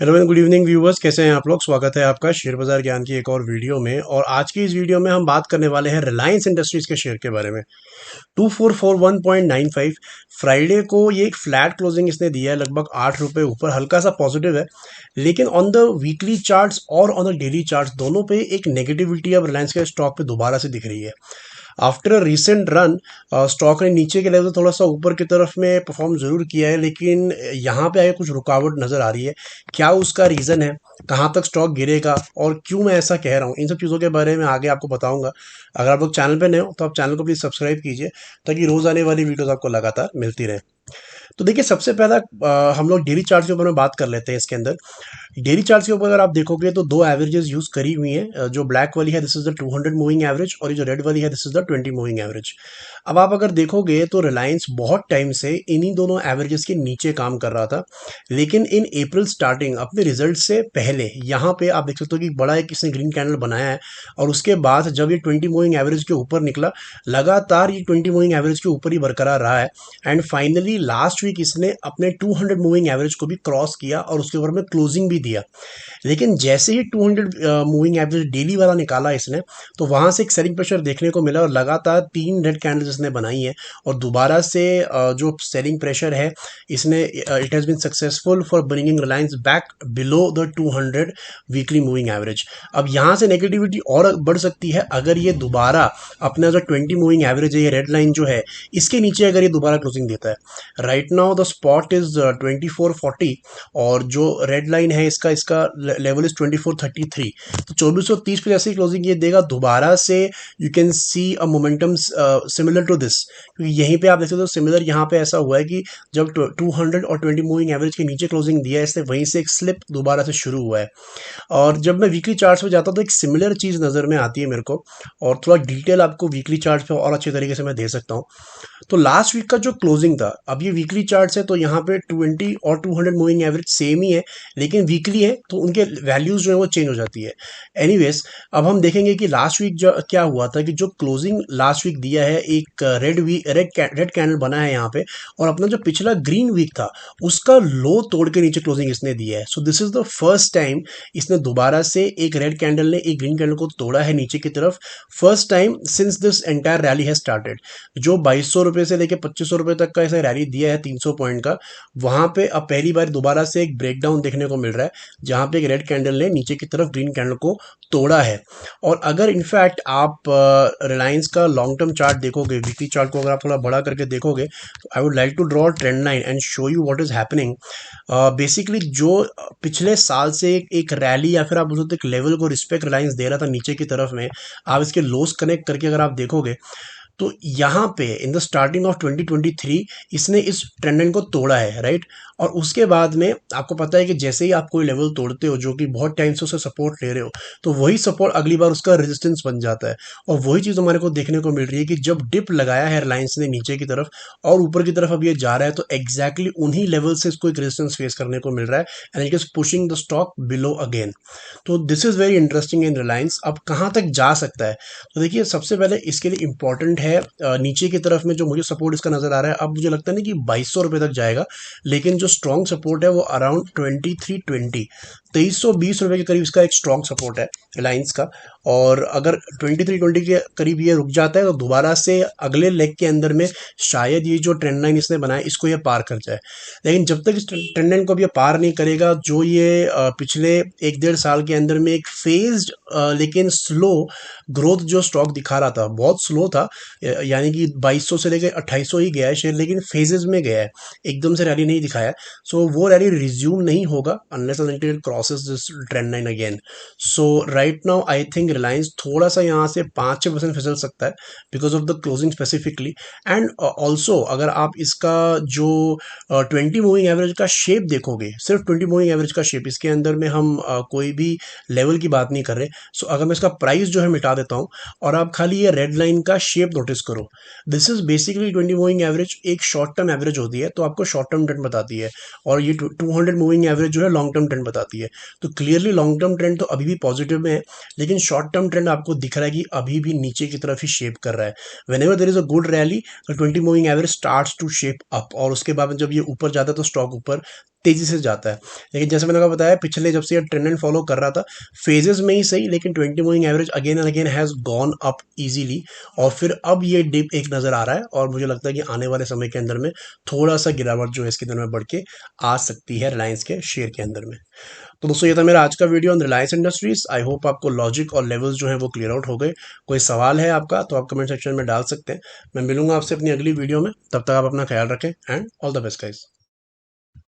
Hello and good evening viewers, कैसे हैं आप लोग। स्वागत है आपका शेयर बाजार ज्ञान की एक और वीडियो में। और आज की इस वीडियो में हम बात करने वाले हैं रिलायंस इंडस्ट्रीज के शेयर के बारे में। 2441.95 फ्राइडे को ये एक फ्लैट क्लोजिंग इसने दिया है, लगभग 8 रुपए ऊपर, हल्का सा पॉजिटिव है। लेकिन ऑन द वीकली चार्ट्स और ऑन द डेली चार्ट्स दोनों पे एक नेगेटिविटी अब रिलायंस के स्टॉक पे दोबारा से दिख रही है। After a recent run stock ने नीचे के लेवल थोड़ा सा ऊपर की तरफ में परफॉर्म जरूर किया है, लेकिन यहाँ पे आगे कुछ रुकावट नजर आ रही है। क्या उसका रीजन है, कहाँ तक स्टॉक गिरेगा और क्यों मैं ऐसा कह रहा हूँ, इन सब चीज़ों के बारे में आगे आपको बताऊंगा। अगर आप लोग चैनल पे नए हो तो आप चैनल को प्लीज़ सब्सक्राइब कीजिए, ताकि रोज आने वाली वीडियोस आपको लगातार मिलती रहे। तो देखिए, सबसे पहला हम लोग डेली चार्ट के ऊपर में बात कर लेते हैं। इसके अंदर डेली चार्ट के ऊपर अगर आप देखोगे तो दो एवरेजेस यूज करी हुई हैं। जो ब्लैक वाली है this is the 200 moving average, और ये जो रेड वाली है this is the 20 moving average. अब आप अगर देखोगे तो रिलायंस बहुत टाइम से इन्हीं दोनों एवरेजेस के नीचे काम कर रहा था, लेकिन इन अप्रैल स्टार्टिंग अपने रिजल्ट से पहले यहाँ पे आप देख सकते हो कि बड़ा एक इसने ग्रीन कैंडल बनाया है। और उसके बाद जब ये 20 मूविंग एवरेज के ऊपर निकला, लगातार ये 20 मूविंग एवरेज के ऊपर ही बरकरार रहा है। एंड फाइनली लास्ट वीक इसने अपने 200 मूविंग एवरेज को भी क्रॉस किया और उसके ऊपर में क्लोजिंग भी दिया। लेकिन जैसे ही 200 मूविंग एवरेज डेली वाला निकाला इसने, तो वहां से एक सेलिंग प्रेशर देखने को मिला और लगातार 3 रेड कैंडल्स इसने बनाई है। और दोबारा से जो सेलिंग प्रेशर है इसने, it has been successful for bringing Reliance back below the 200 weekly moving average. अब यहाँ से नेगेटिविटी और बढ़ सकती है अगर ये दोबारा अपना जो 20 मूविंग एवरेज है, ये रेड लाइन जो है, इसके नीचे अगर ये दोबारा क्लोजिंग देता है। Right now the spot is 2440, और जो रेड लाइन है इसका इसका लेवल इज 2433। तो 2430 पे जैसे ही क्लोजिंग ये देगा दोबारा से, you can see a momentum similar to this. क्योंकि यहीं पे आप देख सकते हो सिमिलर यहाँ पे ऐसा हुआ है कि जब 200 और 20 मूविंग एवरेज के नीचे क्लोजिंग दिया है इसने, वहीं से एक स्लिप दोबारा से शुरू हुआ है। और जब मैं वीकली चार्ट्स पे जाता हूँ तो एक सिमिलर चीज़ नज़र में आती है मेरे को, और थोड़ा डिटेल आपको वीकली चार्ट्स पे और अच्छे तरीके से मैं दे सकता हूँ। तो लास्ट वीक का जो क्लोजिंग था, अब ये वीकली चार्ट्स है तो यहाँ पे 20 और 200 मूविंग एवरेज सेम ही है, लेकिन वीकली है तो उनके वैल्यूज जो है वो चेंज हो जाती है। एनीवेज, अब हम देखेंगे कि लास्ट वीक जो क्या हुआ था, कि जो क्लोजिंग लास्ट वीक दिया है, एक रेड कैंडल बना है यहाँ पे, और अपना जो पिछला ग्रीन वीक था उसका लो तोड़ के नीचे क्लोजिंग इसने दिया है। So this is the first time इसने दोबारा से एक रेड कैंडल ने एक ग्रीन कैंडल को तोड़ा है नीचे की तरफ, first time since this entire rally है स्टार्टेड। जो 2200 रुपये से लेकर 2500 रुपये तक का इसे रैली दिया है 300 पॉइंट का, वहां पे अब पहली बार दोबारा से एक ब्रेकडाउन देखने को मिल रहा है, जहां पे एक रेड कैंडल ने नीचे की तरफ ग्रीन कैंडल को तोड़ा है। और अगर इनफैक्ट आप रिलायंस का लॉन्ग टर्म चार्ट देखोगे, वीकली चार्ट को अगर आप थोड़ा बड़ा करके देखोगे, तो I would like to draw trend line and show you what is happening. Basically जो पिछले साल से एक रैली या फिर आप बोल सकते एक लेवल को रिस्पेक्ट रिलायंस दे रहा था नीचे की तरफ में, आप इसके लोस कनेक्ट करके अगर आप देखोगे, तो यहाँ पे इन द स्टार्टिंग ऑफ 2023 इसने इस ट्रेंड लाइन को तोड़ा है, राइट। और उसके बाद में आपको पता है कि जैसे ही आप कोई लेवल तोड़ते हो जो कि बहुत टाइम से उसे सपोर्ट ले रहे हो, तो वही सपोर्ट अगली बार उसका रेजिस्टेंस बन जाता है। और वही चीज़ हमारे को देखने को मिल रही है कि जब डिप लगाया है रिलायंस ने नीचे की तरफ और ऊपर की तरफ अब ये जा रहा है, तो एग्जैक्टली उन्हीं लेवल से इसको एक रेजिस्टेंस फेस करने को मिल रहा है, and it is pushing the stock below again. तो this is very interesting in Reliance. अब कहाँ तक जा सकता है, तो देखिए सबसे पहले इसके लिए इंपॉर्टेंट है नीचे की तरफ में जो मुझे सपोर्ट इसका नजर आ रहा है, अब मुझे लगता नहीं कि 2200 रुपये तक जाएगा, लेकिन जो स्ट्रॉन्ग सपोर्ट है वो अराउंड 2320, 2320 रुपये के करीब इसका एक स्ट्रॉन्ग सपोर्ट है रिलायंस का। और अगर 2320 के करीब ये रुक जाता है तो दोबारा से अगले लेग के अंदर में शायद ये जो ट्रेंड लाइन इसने बनाया इसको ये पार कर जाए। लेकिन जब तक इस ट्रेंड लाइन को अब ये पार नहीं करेगा, जो ये पिछले 1-1.5 साल के अंदर में एक फेज्ड लेकिन स्लो ग्रोथ जो स्टॉक दिखा रहा था, बहुत स्लो था, यानी कि 2200 से लेकर 2800 ही गया है शेयर, लेकिन फेजेस में गया है, एकदम से रैली नहीं दिखाया। सो वो रैली रिज्यूम नहीं होगा unless until it crosses this trend line again. So right now I think Reliance थोड़ा सा यहाँ से 5-6% फिसल सकता है because of the closing specifically. And also अगर आप इसका जो 20 मूविंग एवरेज का शेप देखोगे, सिर्फ 20 मूविंग एवरेज का शेप, इसके अंदर में हम कोई भी लेवल की बात नहीं कर रहे। सो अगर मैं इसका प्राइस जो है मिटा देता हूँ और आप खाली ये रेड लाइन का शेप नोटिस करो, this is basically 20 moving average एक शॉर्ट टर्म एवरेज होती है, तो आपको शॉर्ट टर्म ट्रेंड बताती है, और ये 200 मूविंग एवरेज जो है लॉन्ग टर्म ट्रेंड बताती है। तो क्लियरली लॉन्ग टर्म ट्रेंड तो अभी भी पॉजिटिव में है, लेकिन शॉर्ट टर्म ट्रेंड आपको दिख रहा है कि अभी भी नीचे की तरफ ही शेप कर रहा है। Whenever there is a good rally, तो 20 moving average starts to shape up, और उसके बाद जब ये ऊपर जाता है तो स्टॉक ऊपर तेजी से जाता है। लेकिन जैसे मैंने आपको बताया, पिछले जब से ये ट्रेंड एंड फॉलो कर रहा था, फेजेस में ही सही, लेकिन 20 moving average again and again has gone up easily, और फिर अब ये डिप एक नज़र आ रहा है, और मुझे लगता है कि आने वाले समय के अंदर में थोड़ा सा गिरावट जो है इसके अंदर में बढ़ के आ सकती है रिलायंस के शेयर के अंदर में। तो दोस्तों ये था मेरा आज का video on Reliance industries. I hope आपको लॉजिक और लेवल्स जो है वो क्लियर आउट हो गए। कोई सवाल है आपका तो आप कमेंट सेक्शन में डाल सकते हैं। मैं मिलूंगा आपसे अपनी अगली वीडियो में, तब तक आप अपना ख्याल रखें and all the best guys.